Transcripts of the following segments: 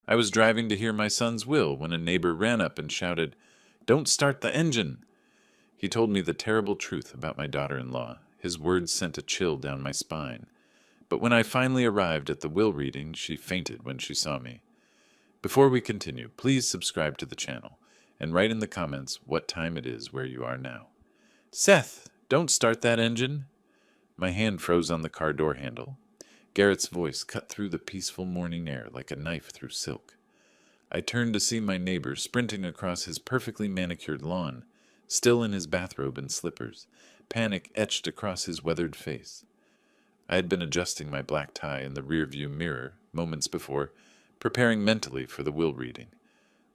I was driving to hear my son's will when a neighbor ran up and shouted, "Don't start the engine!" He told me the terrible truth about my daughter-in-law. His words sent a chill down my spine. But when I finally arrived at the will reading, she fainted when she saw me. Before we continue, please subscribe to the channel and write in the comments what time it is where you are now. Seth, don't start that engine! My hand froze on the car door handle. Garrett's voice cut through the peaceful morning air like a knife through silk. I turned to see my neighbor sprinting across his perfectly manicured lawn, still in his bathrobe and slippers, panic etched across his weathered face. I had been adjusting my black tie in the rearview mirror moments before, preparing mentally for the will reading.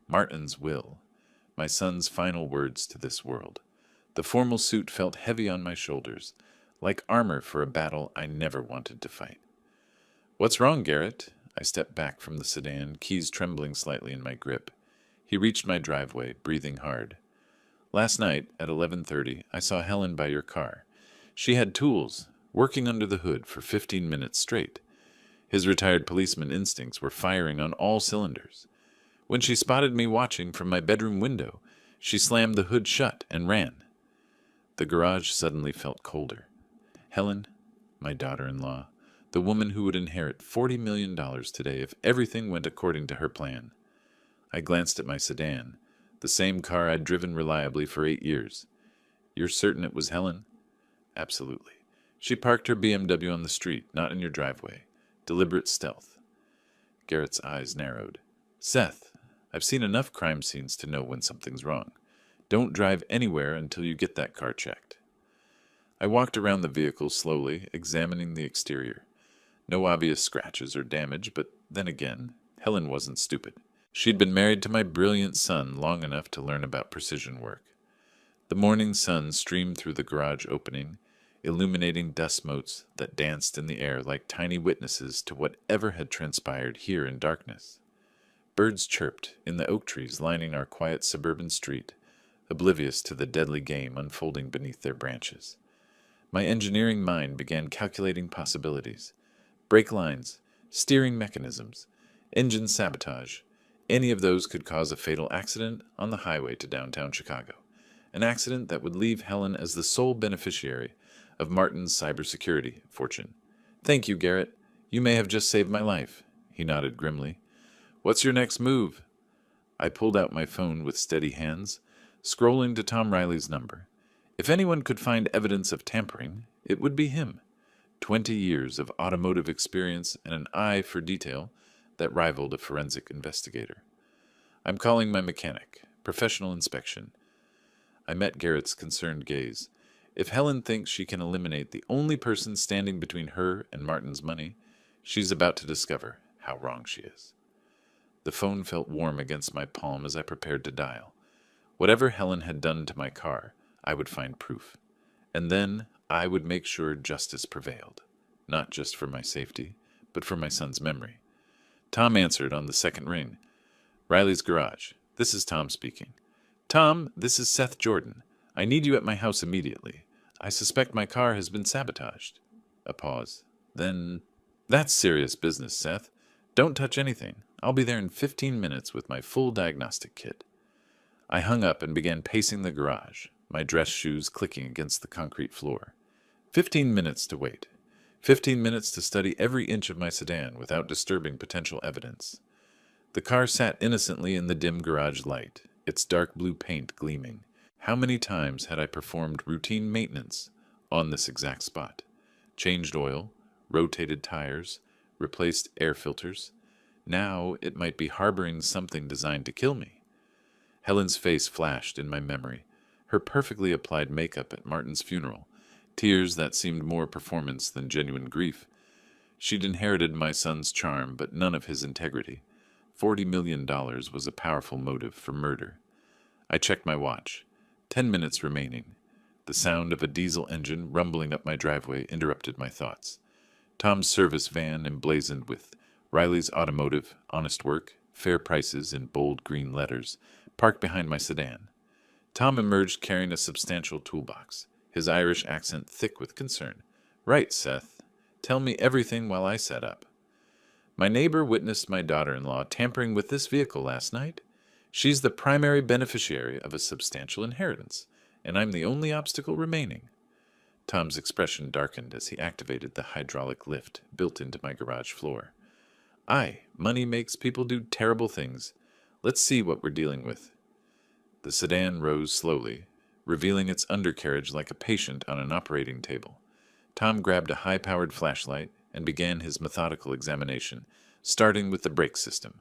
Martin's will, my son's final words to this world. The formal suit felt heavy on my shoulders, like armor for a battle I never wanted to fight. "What's wrong, Garrett?" I stepped back from the sedan, keys trembling slightly in my grip. He reached my driveway, breathing hard. "Last night, at 11:30, I saw Helen by your car. She had tools, working under the hood for 15 minutes straight. His retired policeman instincts were firing on all cylinders. When she spotted me watching from my bedroom window, she slammed the hood shut and ran." The garage suddenly felt colder. Helen, my daughter-in-law, the woman who would inherit $40 million today if everything went according to her plan. I glanced at my sedan, the same car I'd driven reliably for 8 years. "You're certain it was Helen?" "Absolutely. She parked her BMW on the street, not in your driveway. Deliberate stealth." Garrett's eyes narrowed. "Seth, I've seen enough crime scenes to know when something's wrong. Don't drive anywhere until you get that car checked." I walked around the vehicle slowly, examining the exterior. No obvious scratches or damage, but then again, Helen wasn't stupid. She'd been married to my brilliant son long enough to learn about precision work. The morning sun streamed through the garage opening, illuminating dust motes that danced in the air like tiny witnesses to whatever had transpired here in darkness. Birds chirped in the oak trees lining our quiet suburban street, oblivious to the deadly game unfolding beneath their branches. My engineering mind began calculating possibilities. Brake lines, steering mechanisms, engine sabotage. Any of those could cause a fatal accident on the highway to downtown Chicago. An accident that would leave Helen as the sole beneficiary of Martin's cybersecurity fortune. "Thank you, Garrett. You may have just saved my life," he nodded grimly. "What's your next move?" I pulled out my phone with steady hands, scrolling to Tom Riley's number. If anyone could find evidence of tampering, it would be him. 20 years of automotive experience and an eye for detail that rivaled a forensic investigator. "I'm calling my mechanic. Professional inspection." I met Garrett's concerned gaze. If Helen thinks she can eliminate the only person standing between her and Martin's money, she's about to discover how wrong she is. The phone felt warm against my palm as I prepared to dial. Whatever Helen had done to my car, I would find proof. And then I would make sure justice prevailed, not just for my safety, but for my son's memory. Tom answered on the second ring. "Riley's garage. This is Tom speaking." "Tom, this is Seth Jordan. I need you at my house immediately. I suspect my car has been sabotaged." A pause. Then, "That's serious business, Seth. Don't touch anything. I'll be there in 15 minutes with my full diagnostic kit." I hung up and began pacing the garage, my dress shoes clicking against the concrete floor. 15 minutes to wait. 15 minutes to study every inch of my sedan without disturbing potential evidence. The car sat innocently in the dim garage light, its dark blue paint gleaming. How many times had I performed routine maintenance on this exact spot? Changed oil, rotated tires, replaced air filters. Now it might be harboring something designed to kill me. Helen's face flashed in my memory, her perfectly applied makeup at Martin's funeral, tears that seemed more performance than genuine grief. She'd inherited my son's charm, but none of his integrity. $40 million was a powerful motive for murder. I checked my watch. 10 minutes remaining. The sound of a diesel engine rumbling up my driveway interrupted my thoughts. Tom's service van emblazoned with Riley's Automotive, Honest Work, Fair Prices in bold green letters, parked behind my sedan. Tom emerged carrying a substantial toolbox, his Irish accent thick with concern. "Right, Seth. Tell me everything while I set up." My neighbor witnessed my daughter-in-law tampering with this vehicle last night. She's the primary beneficiary of a substantial inheritance, and I'm the only obstacle remaining. Tom's expression darkened as he activated the hydraulic lift built into my garage floor. Aye, money makes people do terrible things. Let's see what we're dealing with. The sedan rose slowly, revealing its undercarriage like a patient on an operating table. Tom grabbed a high-powered flashlight and began his methodical examination, starting with the brake system.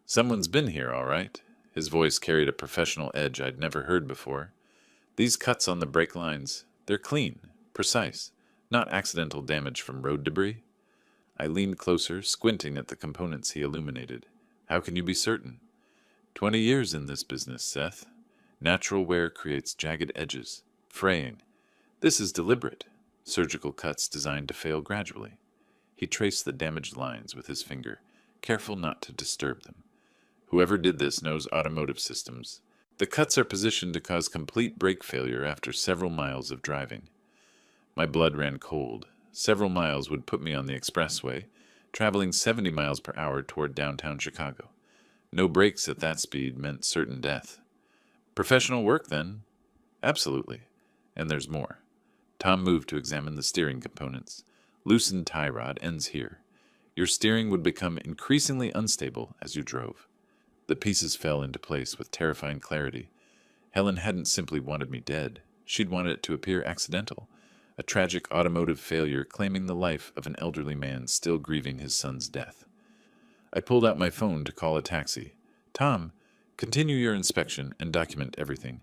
Someone's been here, all right. His voice carried a professional edge I'd never heard before. These cuts on the brake lines, they're clean, precise, not accidental damage from road debris. I leaned closer, squinting at the components he illuminated. How can you be certain? 20 years in this business, Seth. Natural wear creates jagged edges, fraying. This is deliberate. Surgical cuts designed to fail gradually. He traced the damaged lines with his finger, careful not to disturb them. Whoever did this knows automotive systems. The cuts are positioned to cause complete brake failure after several miles of driving. My blood ran cold. Several miles would put me on the expressway, traveling 70 miles per hour toward downtown Chicago. No brakes at that speed meant certain death. Professional work, then? Absolutely. And there's more. Tom moved to examine the steering components. Loosened tie rod ends here. Your steering would become increasingly unstable as you drove. The pieces fell into place with terrifying clarity. Helen hadn't simply wanted me dead. She'd wanted it to appear accidental. A tragic automotive failure claiming the life of an elderly man still grieving his son's death. I pulled out my phone to call a taxi. Tom, continue your inspection and document everything.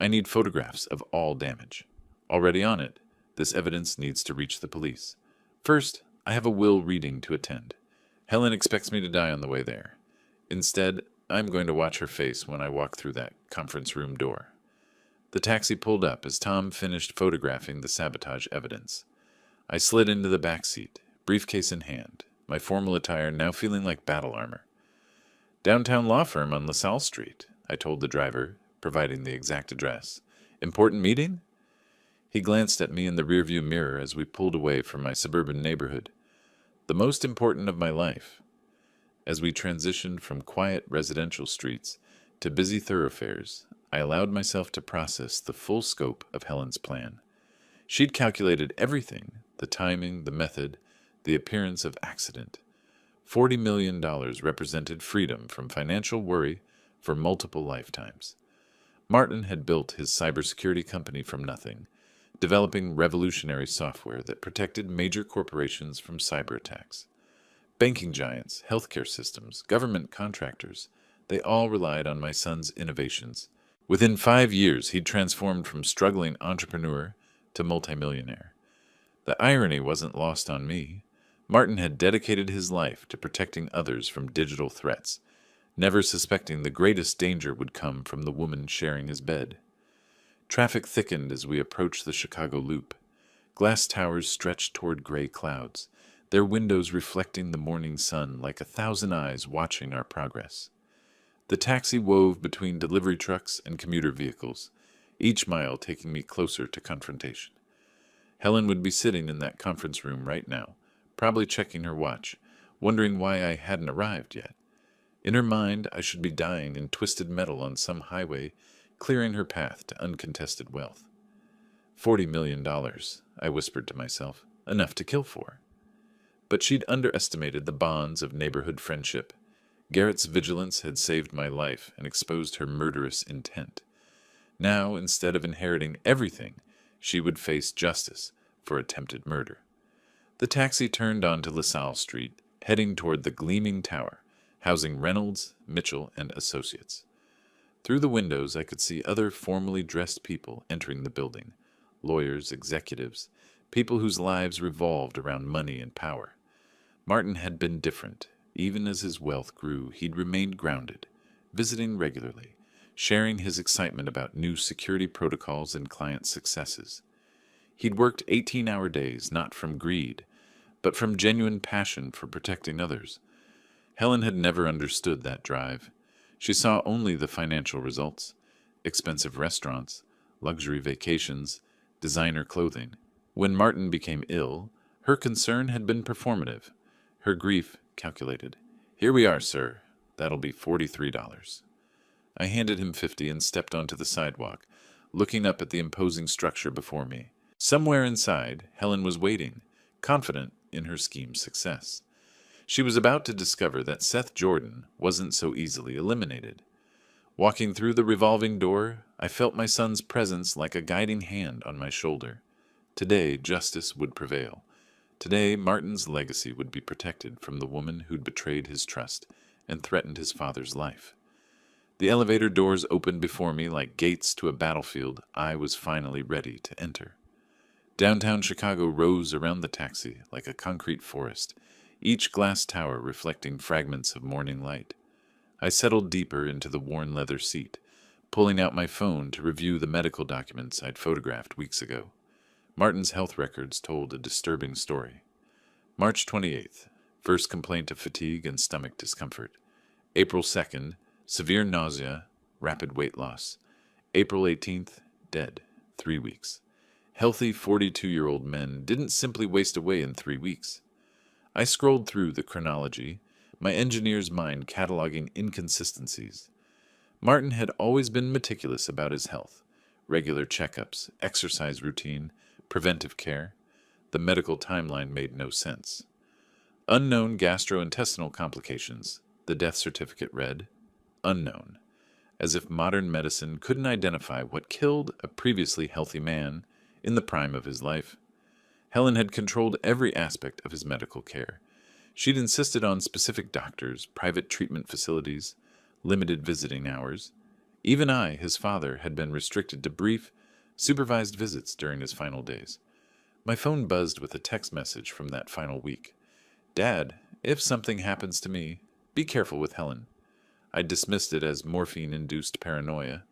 I need photographs of all damage. Already on it. This evidence needs to reach the police. First, I have a will reading to attend. Helen expects me to die on the way there. Instead, I'm going to watch her face when I walk through that conference room door. The taxi pulled up as Tom finished photographing the sabotage evidence. I slid into the back seat, briefcase in hand, my formal attire now feeling like battle armor. Downtown law firm on LaSalle Street, I told the driver, providing the exact address. Important meeting? He glanced at me in the rearview mirror as we pulled away from my suburban neighborhood. The most important of my life. As we transitioned from quiet residential streets to busy thoroughfares, I allowed myself to process the full scope of Helen's plan. She'd calculated everything, the timing, the method, the appearance of accident. $40 million represented freedom from financial worry for multiple lifetimes. Martin had built his cybersecurity company from nothing, developing revolutionary software that protected major corporations from cyber attacks. Banking giants, healthcare systems, government contractors, they all relied on my son's innovations. Within 5 years, he'd transformed from struggling entrepreneur to multimillionaire. The irony wasn't lost on me. Martin had dedicated his life to protecting others from digital threats, never suspecting the greatest danger would come from the woman sharing his bed. Traffic thickened as we approached the Chicago Loop. Glass towers stretched toward gray clouds, their windows reflecting the morning sun like 1,000 eyes watching our progress. The taxi wove between delivery trucks and commuter vehicles, each mile taking me closer to confrontation. Helen would be sitting in that conference room right now, probably checking her watch, wondering why I hadn't arrived yet. In her mind, I should be dying in twisted metal on some highway, clearing her path to uncontested wealth. $40 million, I whispered to myself, enough to kill for. But she'd underestimated the bonds of neighborhood friendship. Garrett's vigilance had saved my life and exposed her murderous intent. Now, instead of inheriting everything, she would face justice for attempted murder. The taxi turned onto LaSalle Street, heading toward the gleaming tower, housing Reynolds, Mitchell, and Associates. Through the windows, I could see other formally dressed people entering the building, lawyers, executives, people whose lives revolved around money and power. Martin had been different. Even as his wealth grew, he'd remained grounded, visiting regularly, sharing his excitement about new security protocols and client successes. He'd worked 18-hour days, not from greed, but from genuine passion for protecting others. Helen had never understood that drive. She saw only the financial results: expensive restaurants, luxury vacations, designer clothing. When Martin became ill, her concern had been performative. Her grief calculated. "Here we are, sir. That'll be $43. I handed him 50 and stepped onto the sidewalk, looking up at the imposing structure before me. Somewhere inside, Helen was waiting, confident in her scheme's success. She was about to discover that Seth Jordan wasn't so easily eliminated. Walking through the revolving door, I felt my son's presence like a guiding hand on my shoulder. Today, justice would prevail. Today, Martin's legacy would be protected from the woman who'd betrayed his trust and threatened his father's life. The elevator doors opened before me like gates to a battlefield I was finally ready to enter. Downtown Chicago rose around the taxi like a concrete forest, each glass tower reflecting fragments of morning light. I settled deeper into the worn leather seat, pulling out my phone to review the medical documents I'd photographed weeks ago. Martin's health records told a disturbing story. March 28th, first complaint of fatigue and stomach discomfort. April 2nd, severe nausea, rapid weight loss. April 18th, dead, 3 weeks. Healthy 42-year-old men didn't simply waste away in 3 weeks. I scrolled through the chronology, my engineer's mind cataloging inconsistencies. Martin had always been meticulous about his health. Regular checkups, exercise routine, preventive care. The medical timeline made no sense. Unknown gastrointestinal complications. The death certificate read, unknown, as if modern medicine couldn't identify what killed a previously healthy man in the prime of his life. Helen had controlled every aspect of his medical care. She'd insisted on specific doctors, private treatment facilities, limited visiting hours. Even I, his father, had been restricted to brief, supervised visits during his final days. My phone buzzed with a text message from that final week. "Dad, if something happens to me, be careful with Helen." I dismissed it as morphine-induced paranoia.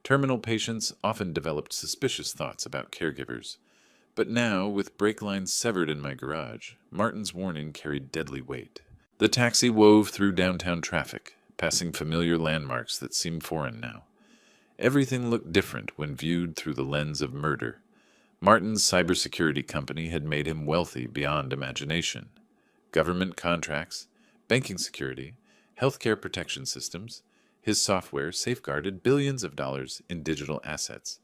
Terminal patients often developed suspicious thoughts about caregivers. But now, with brake lines severed in my garage, Martin's warning carried deadly weight. The taxi wove through downtown traffic, passing familiar landmarks that seemed foreign now. Everything looked different when viewed through the lens of murder. Martin's cybersecurity company had made him wealthy beyond imagination. Government contracts, banking security, healthcare protection systems, his software safeguarded billions of dollars in digital assets.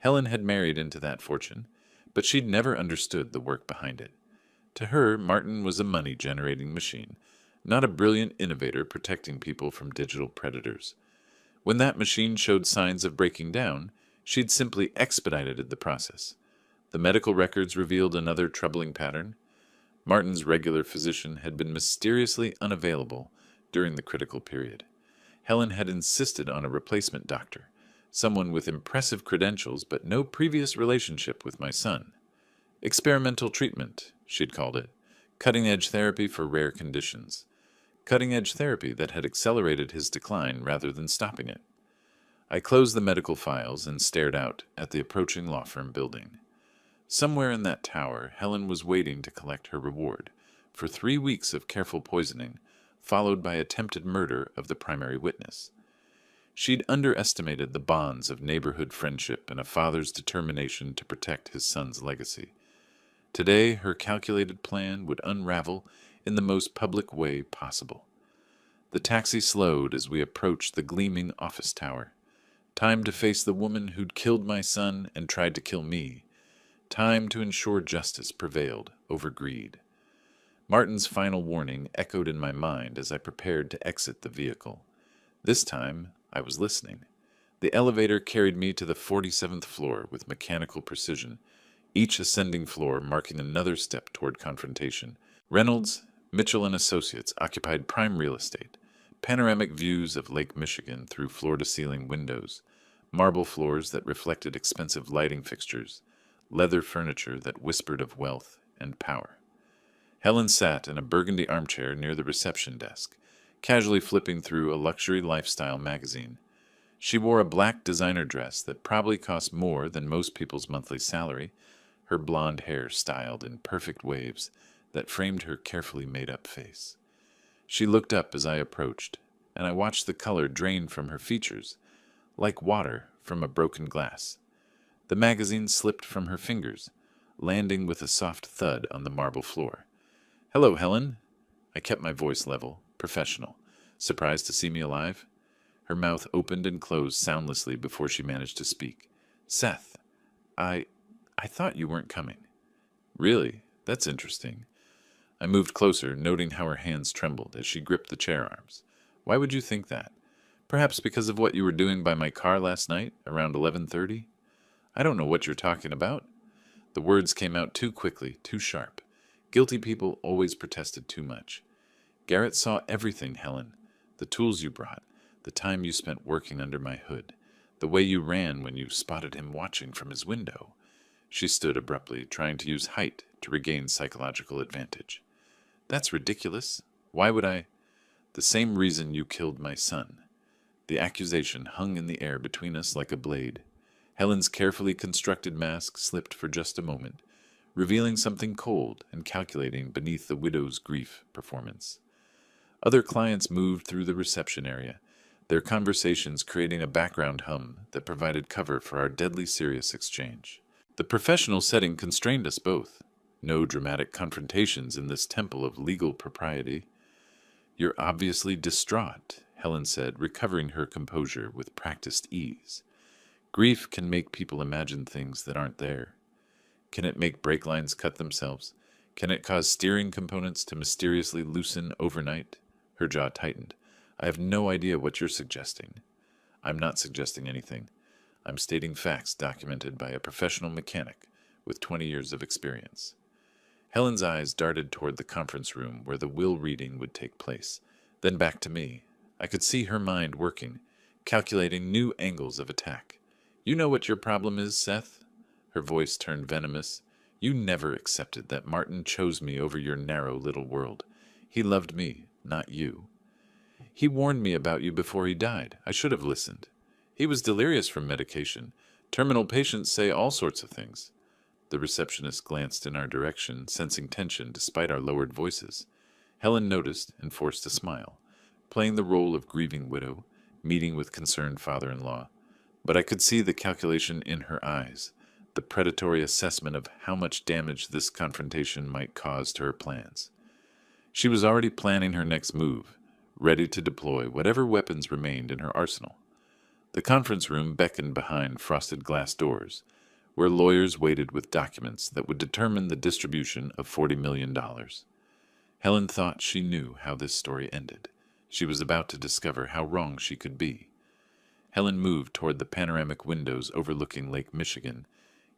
Helen had married into that fortune, but she'd never understood the work behind it. To her, Martin was a money-generating machine, not a brilliant innovator protecting people from digital predators. When that machine showed signs of breaking down, she'd simply expedited the process. The medical records revealed another troubling pattern. Martin's regular physician had been mysteriously unavailable during the critical period. Helen had insisted on a replacement doctor, someone with impressive credentials but no previous relationship with my son. Experimental treatment, she'd called it. Cutting-edge therapy for rare conditions. Cutting-edge therapy that had accelerated his decline rather than stopping it. I closed the medical files and stared out at the approaching law firm building. Somewhere in that tower, Helen was waiting to collect her reward for 3 weeks of careful poisoning, followed by attempted murder of the primary witness. She'd underestimated the bonds of neighborhood friendship and a father's determination to protect his son's legacy. Today, her calculated plan would unravel in the most public way possible. The taxi slowed as we approached the gleaming office tower. Time to face the woman who'd killed my son and tried to kill me. Time to ensure justice prevailed over greed. Martin's final warning echoed in my mind as I prepared to exit the vehicle. This time, I was listening. The elevator carried me to the 47th floor with mechanical precision, each ascending floor marking another step toward confrontation. Reynolds, Mitchell & Associates occupied prime real estate, panoramic views of Lake Michigan through floor-to-ceiling windows, marble floors that reflected expensive lighting fixtures, leather furniture that whispered of wealth and power. Helen sat in a burgundy armchair near the reception desk, casually flipping through a luxury lifestyle magazine. She wore a black designer dress that probably cost more than most people's monthly salary, her blonde hair styled in perfect waves that framed her carefully made-up face. She looked up as I approached, and I watched the color drain from her features, like water from a broken glass. The magazine slipped from her fingers, landing with a soft thud on the marble floor. "Hello, Helen." I kept my voice level, professional. Surprised to see me alive? Her mouth opened and closed soundlessly before she managed to speak. Seth, I... I thought you weren't coming. Really? That's interesting. I moved closer, noting how her hands trembled as she gripped the chair arms. Why would you think that? Perhaps because of what you were doing by my car last night, around 11:30? I don't know what you're talking about. The words came out too quickly, too sharp. Guilty people always protested too much. Garrett saw everything, Helen. The tools you brought, the time you spent working under my hood, the way you ran when you spotted him watching from his window. She stood abruptly, trying to use height to regain psychological advantage. That's ridiculous. Why would I? The same reason you killed my son. The accusation hung in the air between us like a blade. Helen's carefully constructed mask slipped for just a moment, revealing something cold and calculating beneath the widow's grief performance. Other clients moved through the reception area, their conversations creating a background hum that provided cover for our deadly serious exchange. The professional setting constrained us both. No dramatic confrontations in this temple of legal propriety. You're obviously distraught, Helen said, recovering her composure with practiced ease. Grief can make people imagine things that aren't there. Can it make brake lines cut themselves? Can it cause steering components to mysteriously loosen overnight? Her jaw tightened. I have no idea what you're suggesting. I'm not suggesting anything. I'm stating facts documented by a professional mechanic with 20 years of experience. Helen's eyes darted toward the conference room where the will reading would take place, then back to me. I could see her mind working, calculating new angles of attack. You know what your problem is, Seth? Her voice turned venomous. You never accepted that Martin chose me over your narrow little world. He loved me, not you. He warned me about you before he died. I should have listened. He was delirious from medication. Terminal patients say all sorts of things. The receptionist glanced in our direction, sensing tension despite our lowered voices. Helen noticed and forced a smile, playing the role of grieving widow, meeting with concerned father-in-law. But I could see the calculation in her eyes, the predatory assessment of how much damage this confrontation might cause to her plans. She was already planning her next move, ready to deploy whatever weapons remained in her arsenal. The conference room beckoned behind frosted glass doors, where lawyers waited with documents that would determine the distribution of $40 million. Helen thought she knew how this story ended. She was about to discover how wrong she could be. Helen moved toward the panoramic windows overlooking Lake Michigan,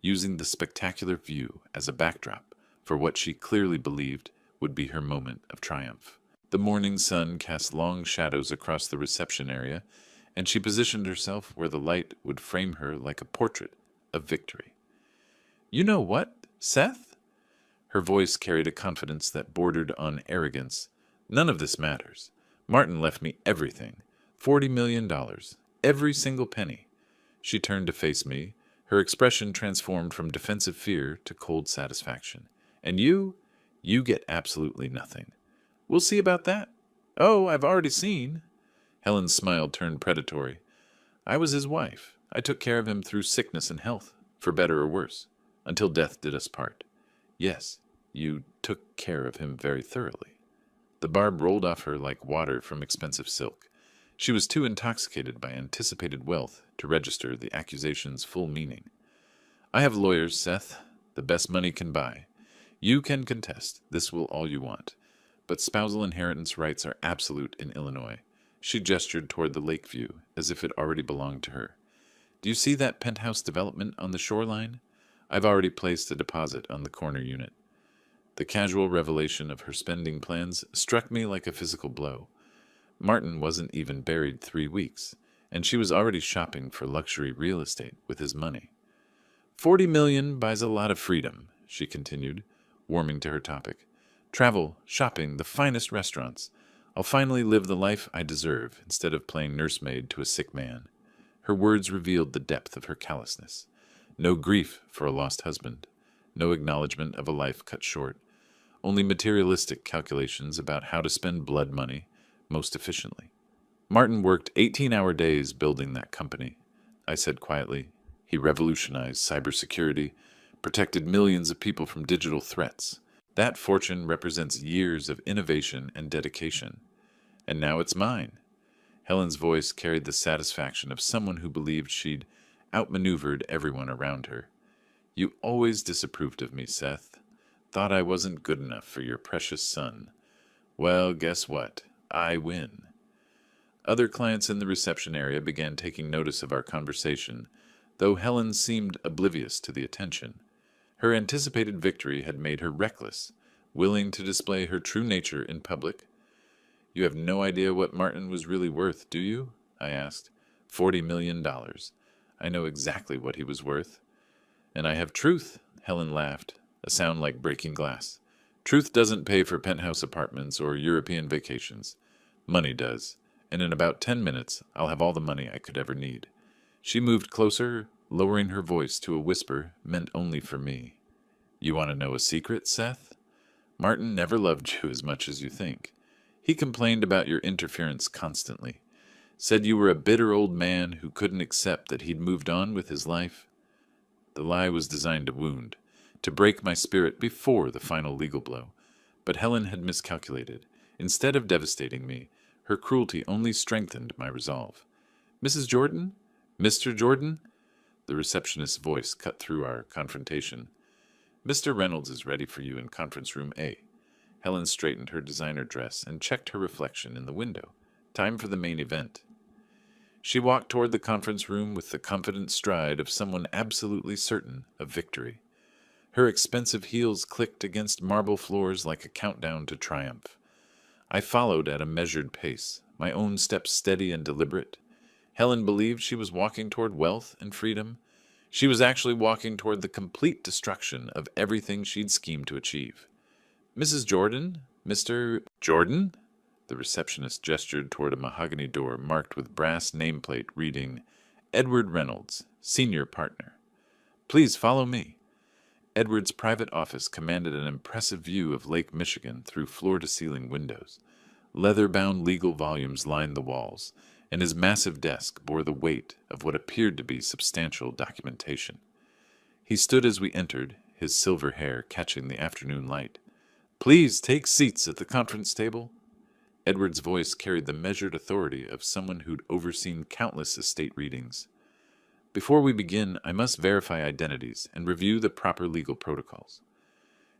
using the spectacular view as a backdrop for what she clearly believed would be her moment of triumph. The morning sun cast long shadows across the reception area, and she positioned herself where the light would frame her like a portrait of victory. You know what, Seth? Her voice carried a confidence that bordered on arrogance. None of this matters. Martin left me everything. $40 million. Every single penny. She turned to face me, her expression transformed from defensive fear to cold satisfaction. And you get absolutely nothing. We'll see about that. Oh, I've already seen. Helen's smile turned predatory. I was his wife. I took care of him through sickness and health, for better or worse, until death did us part. Yes, you took care of him very thoroughly. The barb rolled off her like water from expensive silk. She was too intoxicated by anticipated wealth to register the accusation's full meaning. I have lawyers, Seth, the best money can buy. You can contest, this will all you want. But spousal inheritance rights are absolute in Illinois. She gestured toward the lake view, as if it already belonged to her. Do you see that penthouse development on the shoreline? I've already placed a deposit on the corner unit. The casual revelation of her spending plans struck me like a physical blow. Martin wasn't even buried 3 weeks, and she was already shopping for luxury real estate with his money. $40 million buys a lot of freedom, she continued, warming to her topic. Travel, shopping, the finest restaurants. I'll finally live the life I deserve instead of playing nursemaid to a sick man. Her words revealed the depth of her callousness. No grief for a lost husband. No acknowledgement of a life cut short. Only materialistic calculations about how to spend blood money most efficiently. Martin worked 18-hour days building that company, I said quietly. He revolutionized cybersecurity, protected millions of people from digital threats. That fortune represents years of innovation and dedication. And now it's mine. Helen's voice carried the satisfaction of someone who believed she'd outmaneuvered everyone around her. You always disapproved of me, Seth. Thought I wasn't good enough for your precious son. Well, guess what? I win. Other clients in the reception area began taking notice of our conversation, though Helen seemed oblivious to the attention. Her anticipated victory had made her reckless, willing to display her true nature in public. You have no idea what Martin was really worth, do you? I asked. $40 million. I know exactly what he was worth. And I have truth, Helen laughed, a sound like breaking glass. Truth doesn't pay for penthouse apartments or European vacations. Money does, and in about 10 minutes I'll have all the money I could ever need. She moved closer, lowering her voice to a whisper meant only for me. You want to know a secret, Seth? Martin never loved you as much as you think. He complained about your interference constantly. Said you were a bitter old man who couldn't accept that he'd moved on with his life. The lie was designed to wound, to break my spirit before the final legal blow. But Helen had miscalculated. Instead of devastating me, her cruelty only strengthened my resolve. Mrs. Jordan? Mr. Jordan? The receptionist's voice cut through our confrontation. Mr. Reynolds is ready for you in conference room A. Helen straightened her designer dress and checked her reflection in the window. Time for the main event. She walked toward the conference room with the confident stride of someone absolutely certain of victory. Her expensive heels clicked against marble floors like a countdown to triumph. I followed at a measured pace, my own steps steady and deliberate. Helen believed she was walking toward wealth and freedom. She was actually walking toward the complete destruction of everything she'd schemed to achieve. Mrs. Jordan? Mr. Jordan? The receptionist gestured toward a mahogany door marked with brass nameplate reading, Edward Reynolds, Senior Partner. Please follow me. Edward's private office commanded an impressive view of Lake Michigan through floor-to-ceiling windows. Leather-bound legal volumes lined the walls, and his massive desk bore the weight of what appeared to be substantial documentation. He stood as we entered, his silver hair catching the afternoon light. Please take seats at the conference table. Edward's voice carried the measured authority of someone who'd overseen countless estate readings. Before we begin, I must verify identities and review the proper legal protocols.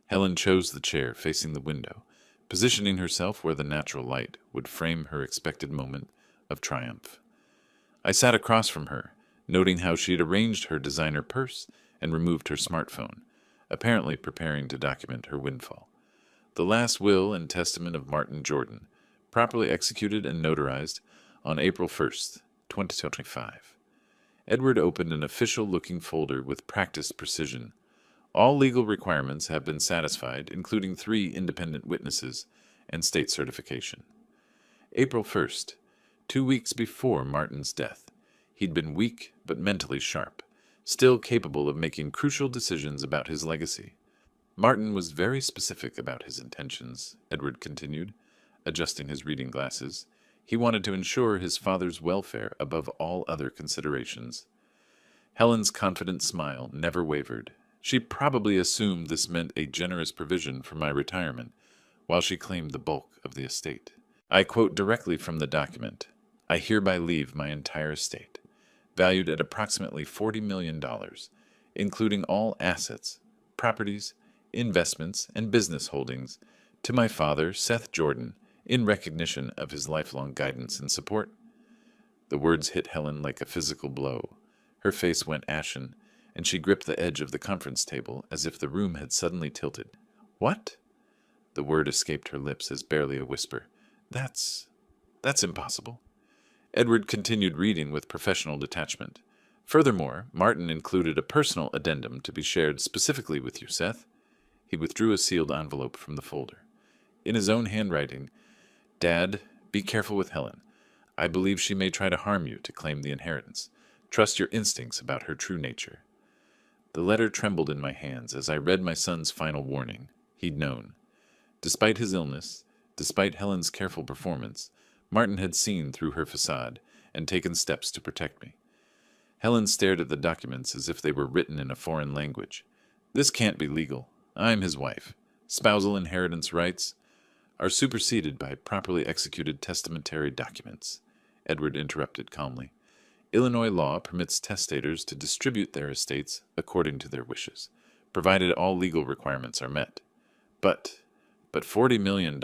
Helen chose the chair facing the window, positioning herself where the natural light would frame her expected moment of triumph. I sat across from her, noting how she'd arranged her designer purse and removed her smartphone, apparently preparing to document her windfall. The last will and testament of Martin Jordan, properly executed and notarized on April 1st, 2025. Edward opened an official-looking folder with practiced precision. All legal requirements have been satisfied, including 3 independent witnesses and state certification. April 1st, 2 weeks before Martin's death. He'd been weak but mentally sharp, still capable of making crucial decisions about his legacy. Martin was very specific about his intentions, Edward continued, adjusting his reading glasses. He wanted to ensure his father's welfare above all other considerations. Helen's confident smile never wavered. She probably assumed this meant a generous provision for my retirement, while she claimed the bulk of the estate. I quote directly from the document. I hereby leave my entire estate, valued at approximately $40 million, including all assets, properties, investments, and business holdings, to my father, Seth Jordan, in recognition of his lifelong guidance and support. The words hit Helen like a physical blow. Her face went ashen, and she gripped the edge of the conference table as if the room had suddenly tilted. What? The word escaped her lips as barely a whisper. That's impossible. Edward continued reading with professional detachment. Furthermore, Martin included a personal addendum to be shared specifically with you, Seth. He withdrew a sealed envelope from the folder. In his own handwriting, Dad, be careful with Helen. I believe she may try to harm you to claim the inheritance. Trust your instincts about her true nature. The letter trembled in my hands as I read my son's final warning. He'd known. Despite his illness, despite Helen's careful performance, Martin had seen through her facade and taken steps to protect me. Helen stared at the documents as if they were written in a foreign language. This can't be legal. I'm his wife. Spousal inheritance rights are superseded by properly executed testamentary documents, Edward interrupted calmly. Illinois law permits testators to distribute their estates according to their wishes, provided all legal requirements are met. But $40 million,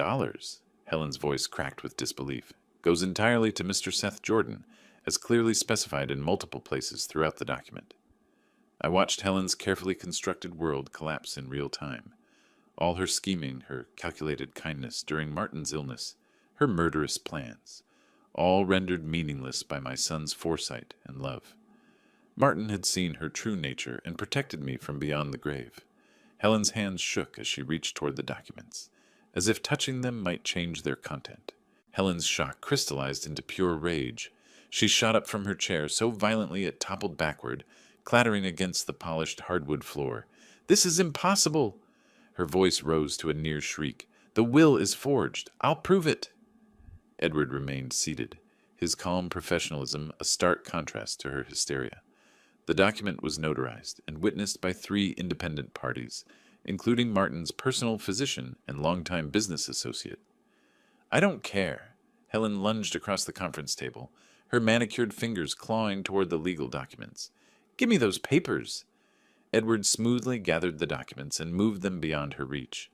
Helen's voice cracked with disbelief, goes entirely to Mr. Seth Jordan, as clearly specified in multiple places throughout the document. I watched Helen's carefully constructed world collapse in real time. All her scheming, her calculated kindness during Martin's illness, her murderous plans, all rendered meaningless by my son's foresight and love. Martin had seen her true nature and protected me from beyond the grave. Helen's hands shook as she reached toward the documents, as if touching them might change their content. Helen's shock crystallized into pure rage. She shot up from her chair so violently it toppled backward, clattering against the polished hardwood floor. "This is impossible!" Her voice rose to a near shriek. "The will is forged. I'll prove it." Edward remained seated, his calm professionalism a stark contrast to her hysteria. The document was notarized and witnessed by 3 independent parties, including Martin's personal physician and longtime business associate. "I don't care." Helen lunged across the conference table, her manicured fingers clawing toward the legal documents. "Give me those papers." Edward smoothly gathered the documents and moved them beyond her reach.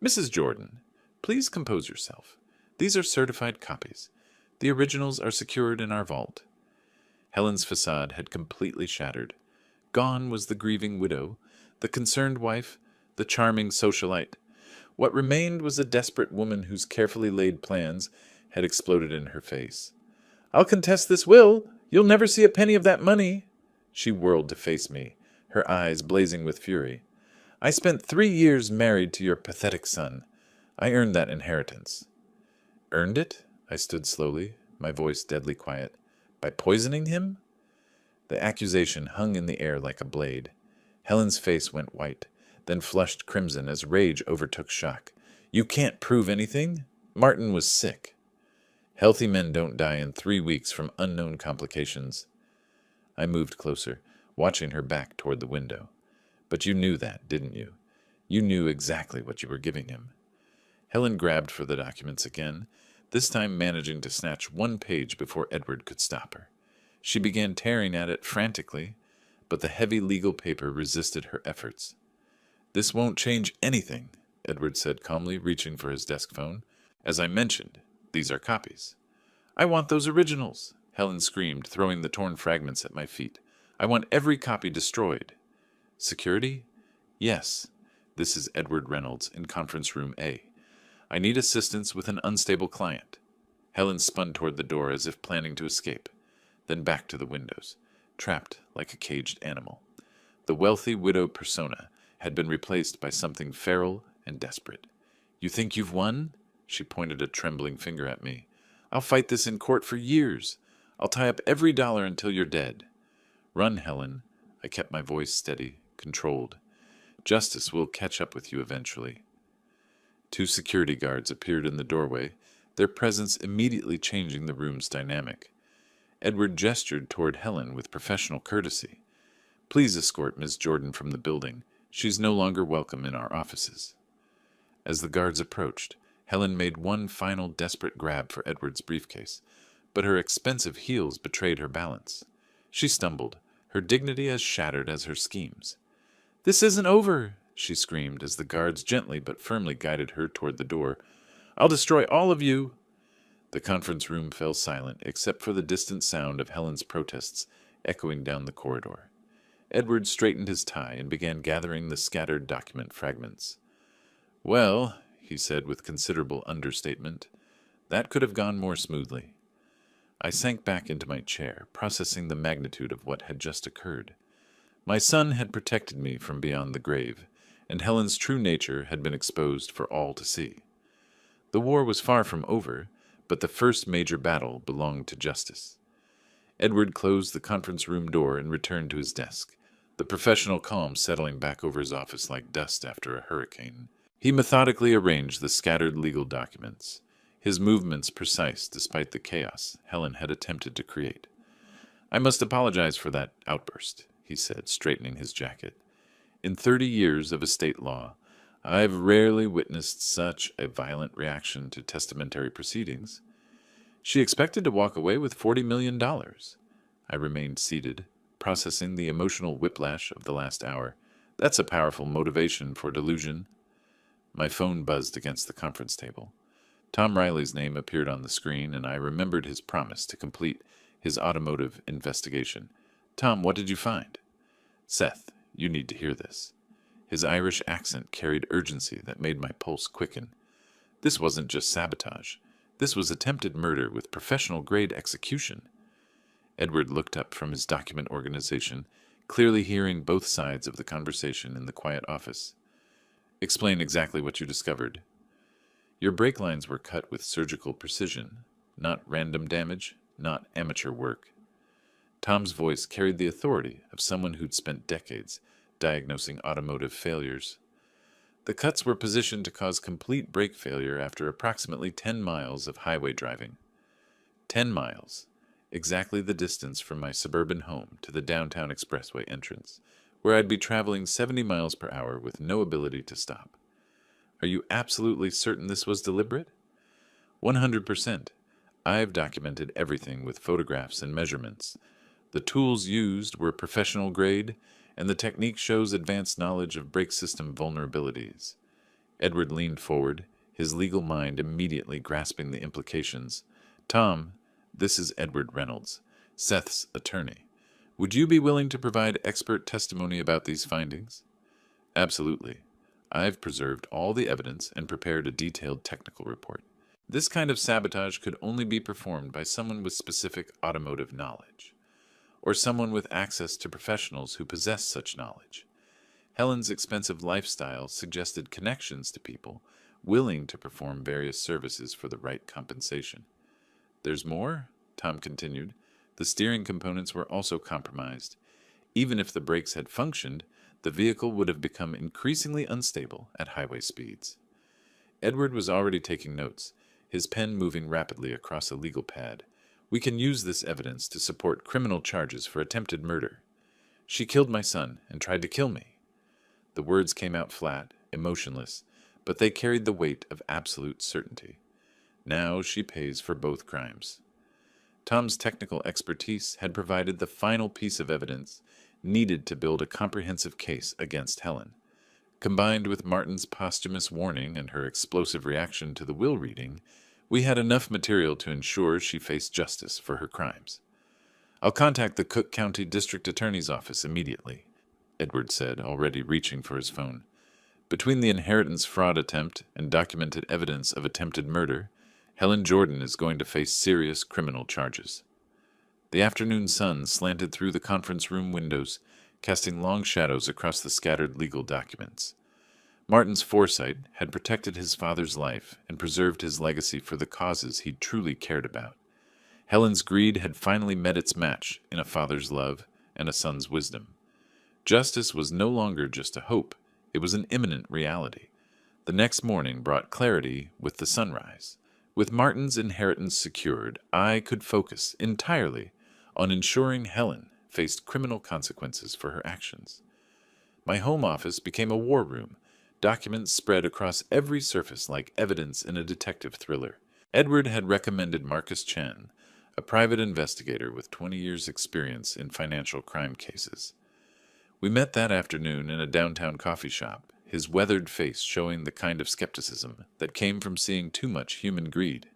"Mrs. Jordan, please compose yourself. These are certified copies. The originals are secured in our vault." Helen's facade had completely shattered. Gone was the grieving widow, the concerned wife, the charming socialite. What remained was a desperate woman whose carefully laid plans had exploded in her face. "I'll contest this will. You'll never see a penny of that money." She whirled to face me, her eyes blazing with fury. "I spent 3 years married to your pathetic son. I earned that inheritance." "Earned it?" I stood slowly, my voice deadly quiet. "By poisoning him?" The accusation hung in the air like a blade. Helen's face went white, then flushed crimson as rage overtook shock. "You can't prove anything. Martin was sick." "Healthy men don't die in 3 weeks from unknown complications." I moved closer, watching her back toward the window. "But you knew that, didn't you? You knew exactly what you were giving him." Helen grabbed for the documents again, this time managing to snatch 1 page before Edward could stop her. She began tearing at it frantically, but the heavy legal paper resisted her efforts. "This won't change anything," Edward said calmly, reaching for his desk phone. "As I mentioned, these are copies." "I want those originals," Helen screamed, throwing the torn fragments at my feet. "I want every copy destroyed." "Security?" "Yes. This is Edward Reynolds in Conference Room A. I need assistance with an unstable client." Helen spun toward the door as if planning to escape, then back to the windows, trapped like a caged animal. The wealthy widow persona had been replaced by something feral and desperate. "You think you've won?" She pointed a trembling finger at me. "I'll fight this in court for years. I'll tie up every dollar until you're dead." "Run, Helen." I kept my voice steady, controlled. "Justice will catch up with you eventually." 2 security guards appeared in the doorway, their presence immediately changing the room's dynamic. Edward gestured toward Helen with professional courtesy. "Please escort Miss Jordan from the building. She's no longer welcome in our offices." As the guards approached, Helen made one final desperate grab for Edward's briefcase, but her expensive heels betrayed her balance. She stumbled, her dignity as shattered as her schemes. "This isn't over," she screamed as the guards gently but firmly guided her toward the door. "I'll destroy all of you." The conference room fell silent, except for the distant sound of Helen's protests echoing down the corridor. Edward straightened his tie and began gathering the scattered document fragments. "Well," he said with considerable understatement, "that could have gone more smoothly." I sank back into my chair, processing the magnitude of what had just occurred. My son had protected me from beyond the grave, and Helen's true nature had been exposed for all to see. The war was far from over, but the first major battle belonged to justice. Edward closed the conference room door and returned to his desk, the professional calm settling back over his office like dust after a hurricane. He methodically arranged the scattered legal documents, his movements precise despite the chaos Helen had attempted to create. "I must apologize for that outburst," he said, straightening his jacket. "In 30 years of estate law, I've rarely witnessed such a violent reaction to testamentary proceedings. She expected to walk away with $40 million. I remained seated, processing the emotional whiplash of the last hour. That's a powerful motivation for delusion. My phone buzzed against the conference table. Tom Riley's name appeared on the screen, and I remembered his promise to complete his automotive investigation. Tom, what did you find? Seth, you need to hear this. His Irish accent carried urgency that made my pulse quicken. This wasn't just sabotage. This was attempted murder with professional-grade execution. Edward looked up from his document organization, clearly hearing both sides of the conversation in the quiet office. Explain exactly what you discovered. Your brake lines were cut with surgical precision, not random damage, not amateur work. Tom's voice carried the authority of someone who'd spent decades diagnosing automotive failures. The cuts were positioned to cause complete brake failure after approximately 10 miles of highway driving. 10 miles, exactly the distance from my suburban home to the downtown expressway entrance, where I'd be traveling 70 miles per hour with no ability to stop. Are you absolutely certain this was deliberate? 100%. I've documented everything with photographs and measurements. The tools used were professional grade, and the technique shows advanced knowledge of brake system vulnerabilities. Edward leaned forward, his legal mind immediately grasping the implications. Tom, this is Edward Reynolds, Seth's attorney. Would you be willing to provide expert testimony about these findings? Absolutely. I've preserved all the evidence and prepared a detailed technical report. This kind of sabotage could only be performed by someone with specific automotive knowledge, or someone with access to professionals who possess such knowledge. Helen's expensive lifestyle suggested connections to people willing to perform various services for the right compensation. There's more, Tom continued. The steering components were also compromised. Even if the brakes had functioned, the vehicle would have become increasingly unstable at highway speeds. Edward was already taking notes, his pen moving rapidly across a legal pad. We can use this evidence to support criminal charges for attempted murder. She killed my son and tried to kill me. The words came out flat, emotionless, but they carried the weight of absolute certainty. Now she pays for both crimes. Tom's technical expertise had provided the final piece of evidence needed to build a comprehensive case against Helen. Combined with Martin's posthumous warning and her explosive reaction to the will reading, we had enough material to ensure she faced justice for her crimes. I'll contact the Cook County District Attorney's Office immediately, Edward said, already reaching for his phone. Between the inheritance fraud attempt and documented evidence of attempted murder, Helen Jordan is going to face serious criminal charges. The afternoon sun slanted through the conference room windows, casting long shadows across the scattered legal documents. Martin's foresight had protected his father's life and preserved his legacy for the causes he truly cared about. Helen's greed had finally met its match in a father's love and a son's wisdom. Justice was no longer just a hope, it was an imminent reality. The next morning brought clarity with the sunrise. With Martin's inheritance secured, I could focus entirely on ensuring Helen faced criminal consequences for her actions. My home office became a war room, documents spread across every surface like evidence in a detective thriller. Edward had recommended Marcus Chen, a private investigator with 20 years' experience in financial crime cases. We met that afternoon in a downtown coffee shop, his weathered face showing the kind of skepticism that came from seeing too much human greed.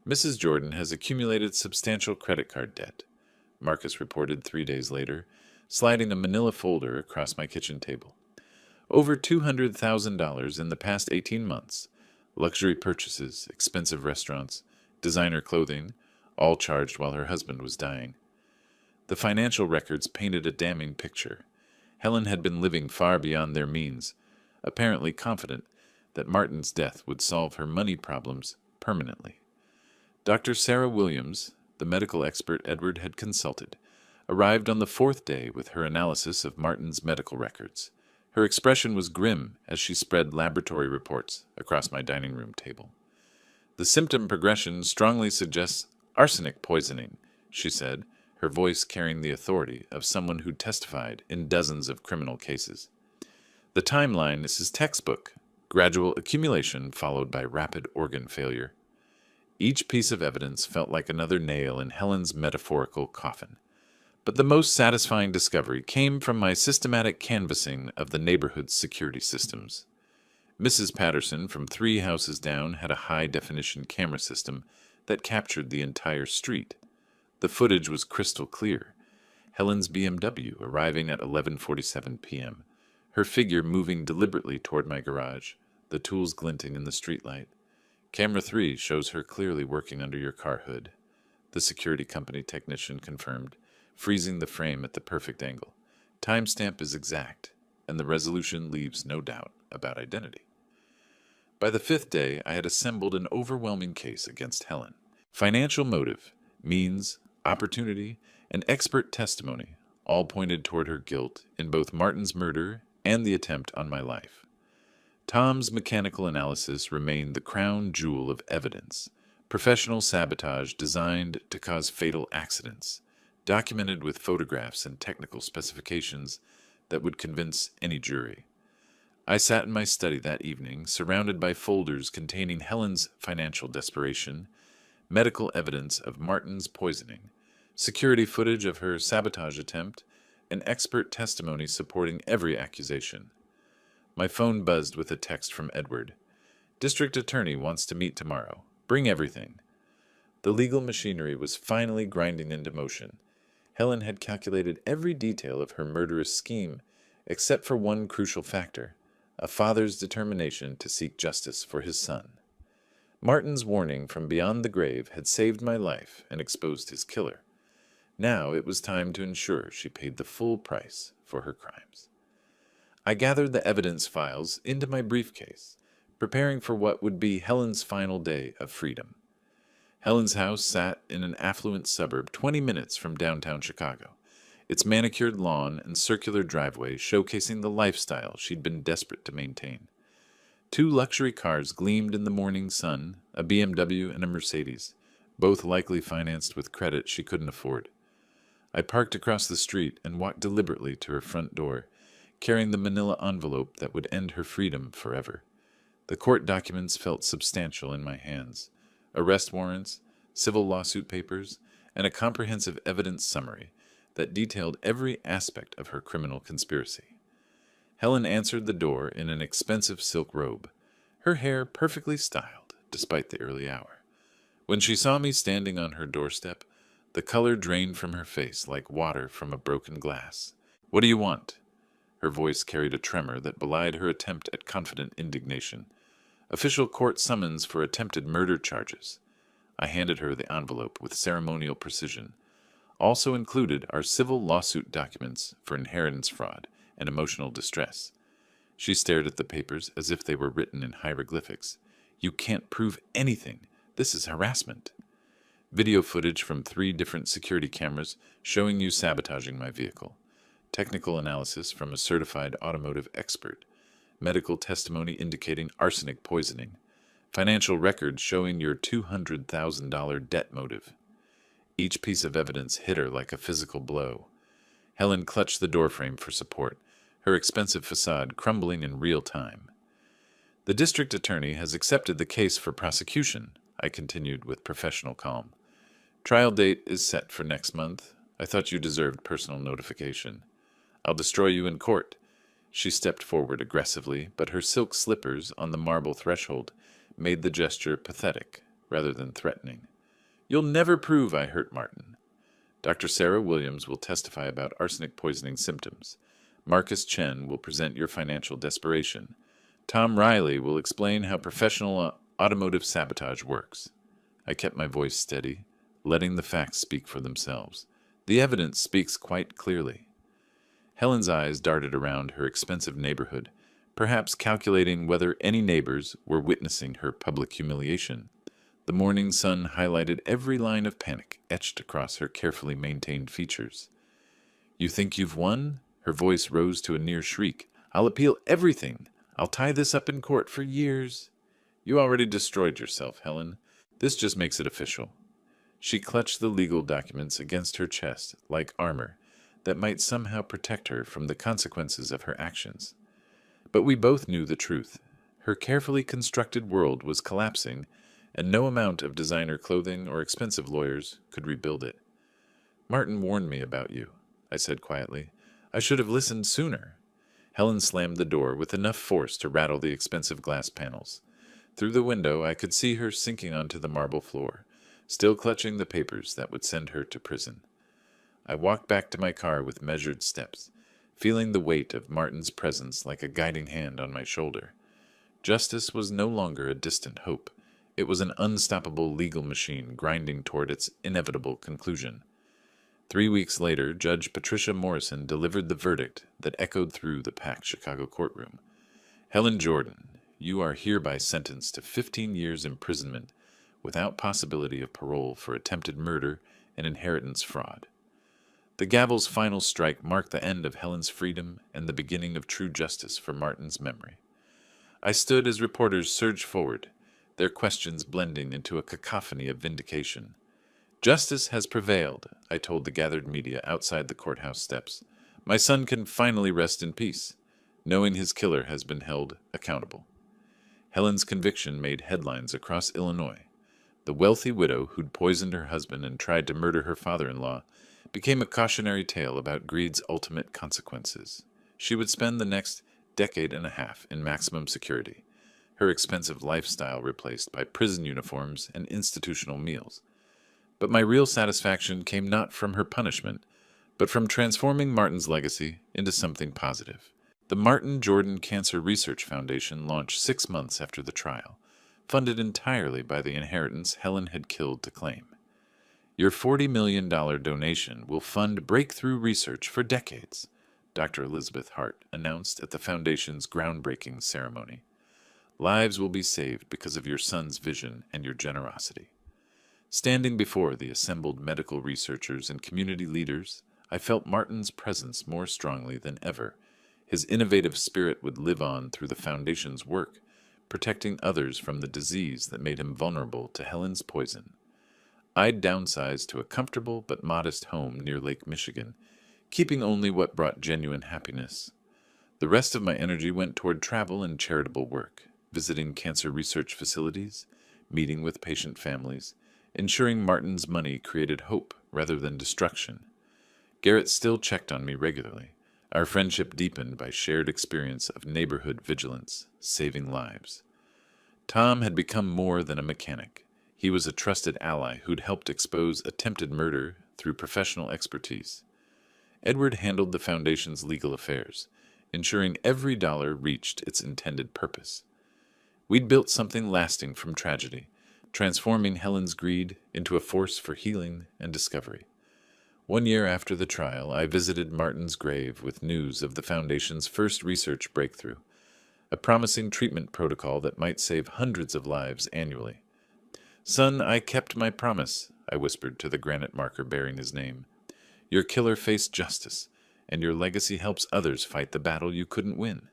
Mrs. Jordan has accumulated substantial credit card debt, Marcus reported 3 days later, sliding a manila folder across my kitchen table. Over $200,000 in the past 18 months. Luxury purchases, expensive restaurants, designer clothing, all charged while her husband was dying. The financial records painted a damning picture. Helen had been living far beyond their means, apparently confident that Martin's death would solve her money problems permanently. Dr. Sarah Williams, the medical expert Edward had consulted, arrived on the 4th day with her analysis of Martin's medical records. Her expression was grim as she spread laboratory reports across my dining room table. The symptom progression strongly suggests arsenic poisoning, she said, her voice carrying the authority of someone who testified in dozens of criminal cases. The timeline is his textbook, gradual accumulation followed by rapid organ failure. Each piece of evidence felt like another nail in Helen's metaphorical coffin. But the most satisfying discovery came from my systematic canvassing of the neighborhood's security systems. Mrs. Patterson from 3 houses down had a high-definition camera system that captured the entire street. The footage was crystal clear. Helen's BMW arriving at 11:47 p.m., her figure moving deliberately toward my garage, the tools glinting in the streetlight. Camera 3 shows her clearly working under your car hood. The security company technician confirmed, freezing the frame at the perfect angle. Timestamp is exact, and the resolution leaves no doubt about identity. By the 5th day, I had assembled an overwhelming case against Helen. Financial motive, means, opportunity, and expert testimony all pointed toward her guilt in both Martin's murder and the attempt on my life. Tom's mechanical analysis remained the crown jewel of evidence, professional sabotage designed to cause fatal accidents, documented with photographs and technical specifications that would convince any jury. I sat in my study that evening, surrounded by folders containing Helen's financial desperation, medical evidence of Martin's poisoning, security footage of her sabotage attempt, and expert testimony supporting every accusation. My phone buzzed with a text from Edward. District Attorney wants to meet tomorrow. Bring everything. The legal machinery was finally grinding into motion. Helen had calculated every detail of her murderous scheme, except for one crucial factor, a father's determination to seek justice for his son. Martin's warning from beyond the grave had saved my life and exposed his killer. Now it was time to ensure she paid the full price for her crimes. I gathered the evidence files into my briefcase, preparing for what would be Helen's final day of freedom. Helen's house sat in an affluent suburb 20 minutes from downtown Chicago, its manicured lawn and circular driveway showcasing the lifestyle she'd been desperate to maintain. 2 luxury cars gleamed in the morning sun, a BMW and a Mercedes, both likely financed with credit she couldn't afford. I parked across the street and walked deliberately to her front door, carrying the manila envelope that would end her freedom forever. The court documents felt substantial in my hands. Arrest warrants, civil lawsuit papers, and a comprehensive evidence summary that detailed every aspect of her criminal conspiracy. Helen answered the door in an expensive silk robe, her hair perfectly styled despite the early hour. When she saw me standing on her doorstep, the color drained from her face like water from a broken glass. "What do you want?" Her voice carried a tremor that belied her attempt at confident indignation. "Official court summons for attempted murder charges." I handed her the envelope with ceremonial precision. Also included are civil lawsuit documents for inheritance fraud and emotional distress. She stared at the papers as if they were written in hieroglyphics. "You can't prove anything. This is harassment." Video footage from 3 different security cameras showing you sabotaging my vehicle. Technical analysis from a certified automotive expert. Medical testimony indicating arsenic poisoning. Financial records showing your $200,000 debt motive. Each piece of evidence hit her like a physical blow. Helen clutched the doorframe for support, her expensive facade crumbling in real time. "The district attorney has accepted the case for prosecution," I continued with professional calm. "Trial date is set for next month. I thought you deserved personal notification. I'll destroy you in court." She stepped forward aggressively, but her silk slippers on the marble threshold made the gesture pathetic rather than threatening. "You'll never prove I hurt Martin. Dr. Sarah Williams will testify about arsenic poisoning symptoms. Marcus Chen will present your financial desperation. Tom Riley will explain how professional automotive sabotage works." I kept my voice steady, letting the facts speak for themselves. The evidence speaks quite clearly. Helen's eyes darted around her expensive neighborhood, perhaps calculating whether any neighbors were witnessing her public humiliation. The morning sun highlighted every line of panic etched across her carefully maintained features. "You think you've won?" Her voice rose to a near shriek. "I'll appeal everything. I'll tie this up in court for years." "You already destroyed yourself, Helen. This just makes it official." She clutched the legal documents against her chest like armor that might somehow protect her from the consequences of her actions. But we both knew the truth. Her carefully constructed world was collapsing, and no amount of designer clothing or expensive lawyers could rebuild it. "Martin warned me about you," I said quietly. "I should have listened sooner." Helen slammed the door with enough force to rattle the expensive glass panels. Through the window, I could see her sinking onto the marble floor, still clutching the papers that would send her to prison. I walked back to my car with measured steps, feeling the weight of Martin's presence like a guiding hand on my shoulder. Justice was no longer a distant hope. It was an unstoppable legal machine grinding toward its inevitable conclusion. 3 weeks later, Judge Patricia Morrison delivered the verdict that echoed through the packed Chicago courtroom. "Helen Jordan, you are hereby sentenced to 15 years imprisonment without possibility of parole for attempted murder and inheritance fraud." The gavel's final strike marked the end of Helen's freedom and the beginning of true justice for Martin's memory. I stood as reporters surged forward, their questions blending into a cacophony of vindication. "Justice has prevailed," I told the gathered media outside the courthouse steps. "My son can finally rest in peace, knowing his killer has been held accountable." Helen's conviction made headlines across Illinois. The wealthy widow who'd poisoned her husband and tried to murder her father-in-law became a cautionary tale about greed's ultimate consequences. She would spend the next decade and a half in maximum security, her expensive lifestyle replaced by prison uniforms and institutional meals. But my real satisfaction came not from her punishment, but from transforming Martin's legacy into something positive. The Martin Jordan Cancer Research Foundation launched 6 months after the trial, funded entirely by the inheritance Helen had killed to claim. "Your $40 million donation will fund breakthrough research for decades," Dr. Elizabeth Hart announced at the foundation's groundbreaking ceremony. "Lives will be saved because of your son's vision and your generosity." Standing before the assembled medical researchers and community leaders, I felt Martin's presence more strongly than ever. His innovative spirit would live on through the foundation's work, protecting others from the disease that made him vulnerable to Helen's poison. I'd downsized to a comfortable but modest home near Lake Michigan, keeping only what brought genuine happiness. The rest of my energy went toward travel and charitable work, visiting cancer research facilities, meeting with patient families, ensuring Martin's money created hope rather than destruction. Garrett still checked on me regularly. Our friendship deepened by shared experience of neighborhood vigilance, saving lives. Tom had become more than a mechanic. He was a trusted ally who'd helped expose attempted murder through professional expertise. Edward handled the foundation's legal affairs, ensuring every dollar reached its intended purpose. We'd built something lasting from tragedy, transforming Helen's greed into a force for healing and discovery. 1 year after the trial, I visited Martin's grave with news of the Foundation's first research breakthrough, a promising treatment protocol that might save hundreds of lives annually. "Son, I kept my promise," I whispered to the granite marker bearing his name. "Your killer faced justice, and your legacy helps others fight the battle you couldn't win."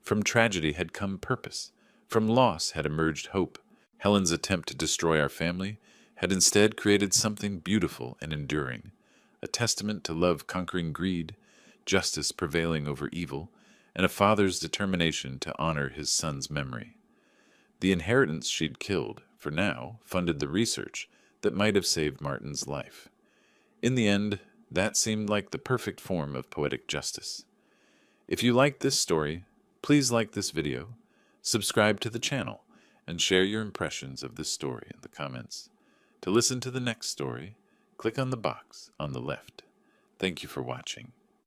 From tragedy had come purpose. From loss had emerged hope. Helen's attempt to destroy our family had instead created something beautiful and enduring, a testament to love conquering greed, justice prevailing over evil, and a father's determination to honor his son's memory. The inheritance she'd killed, for now, funded the research that might have saved Martin's life. In the end, that seemed like the perfect form of poetic justice. If you liked this story, please like this video, subscribe to the channel, and share your impressions of this story in the comments. To listen to the next story, click on the box on the left. Thank you for watching.